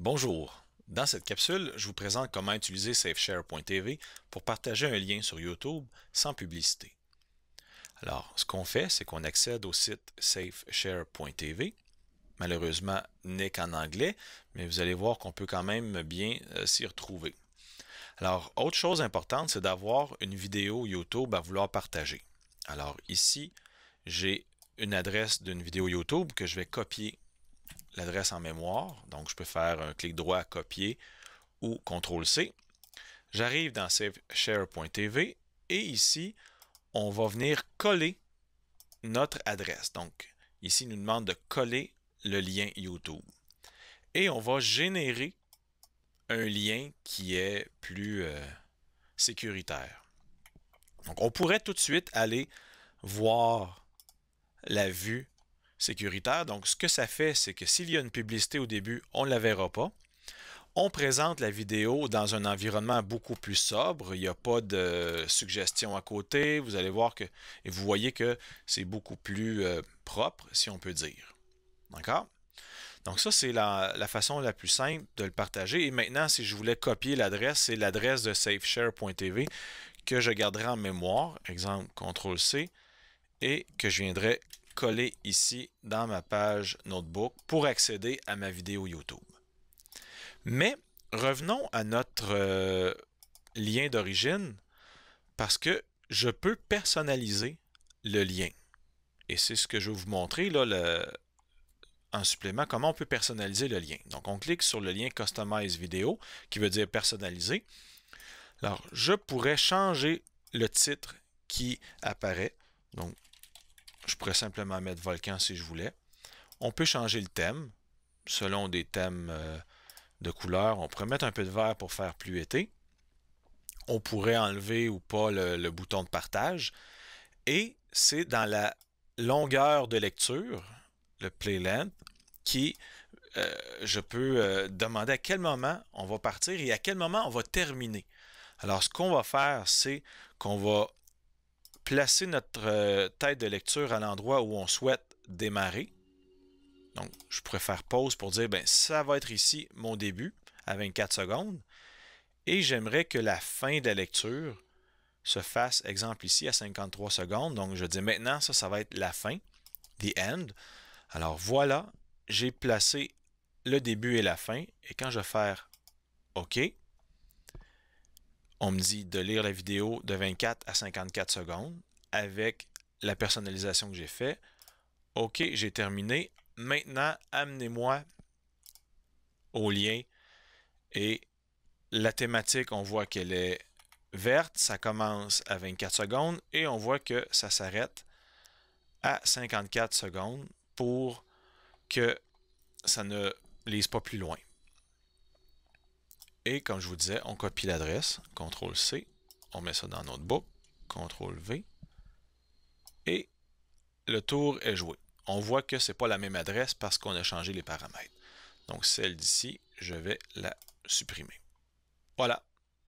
Bonjour, dans cette capsule, je vous présente comment utiliser SafeShare.tv pour partager un lien sur YouTube sans publicité. Alors, ce qu'on fait, c'est qu'on accède au site SafeShare.tv. Malheureusement, n'est qu'en anglais, mais vous allez voir qu'on peut quand même bien s'y retrouver. Alors, autre chose importante, c'est d'avoir une vidéo YouTube à vouloir partager. Alors ici, j'ai une adresse d'une vidéo YouTube que je vais copier l'adresse en mémoire. Donc, je peux faire un clic droit à copier ou CTRL-C. J'arrive dans SafeShare.tv et ici, on va venir coller notre adresse. Donc, ici, il nous demande de coller le lien YouTube. Et on va générer un lien qui est plus sécuritaire. Donc, on pourrait tout de suite aller voir la vue sécuritaire. Donc, ce que ça fait, c'est que s'il y a une publicité au début, on ne la verra pas. On présente la vidéo dans un environnement beaucoup plus sobre. Il n'y a pas de suggestions à côté. Vous allez voir que, et vous voyez que c'est beaucoup plus propre, si on peut dire. D'accord? Donc ça, c'est la façon la plus simple de le partager. Et maintenant, si je voulais copier l'adresse, c'est l'adresse de SafeShare.tv que je garderai en mémoire. Exemple, CTRL-C, et que je viendrai coller ici dans ma page Notebook pour accéder à ma vidéo YouTube. Mais revenons à notre lien d'origine parce que je peux personnaliser le lien. Et c'est ce que je vais vous montrer là, en supplément, comment on peut personnaliser le lien. Donc, on clique sur le lien Customize Vidéo, qui veut dire personnaliser. Alors, je pourrais changer le titre qui apparaît. Donc, je pourrais simplement mettre Volcan si je voulais. On peut changer le thème, selon des thèmes de couleur. On pourrait mettre un peu de vert pour faire plus été. On pourrait enlever ou pas le bouton de partage. Et c'est dans la longueur de lecture, le play length, qui je peux demander à quel moment on va partir et à quel moment on va terminer. Alors, ce qu'on va faire, c'est qu'on va placer notre tête de lecture à l'endroit où on souhaite démarrer. Donc, je pourrais faire pause pour dire, ben, ça va être ici mon début à 24 secondes. Et j'aimerais que la fin de la lecture se fasse, exemple ici, à 53 secondes. Donc, je dis maintenant, ça va être la fin, the end. Alors, voilà, j'ai placé le début et la fin. Et quand je vais faire OK, on me dit de lire la vidéo de 24 à 54 secondes avec la personnalisation que j'ai fait. OK, j'ai terminé. Maintenant, amenez-moi au lien et la thématique, on voit qu'elle est verte, ça commence à 24 secondes et on voit que ça s'arrête à 54 secondes pour que ça ne lise pas plus loin. Et comme je vous disais, on copie l'adresse, CTRL-C, on met ça dans Notebook, CTRL-V, et le tour est joué. On voit que ce n'est pas la même adresse parce qu'on a changé les paramètres. Donc celle d'ici, je vais la supprimer. Voilà.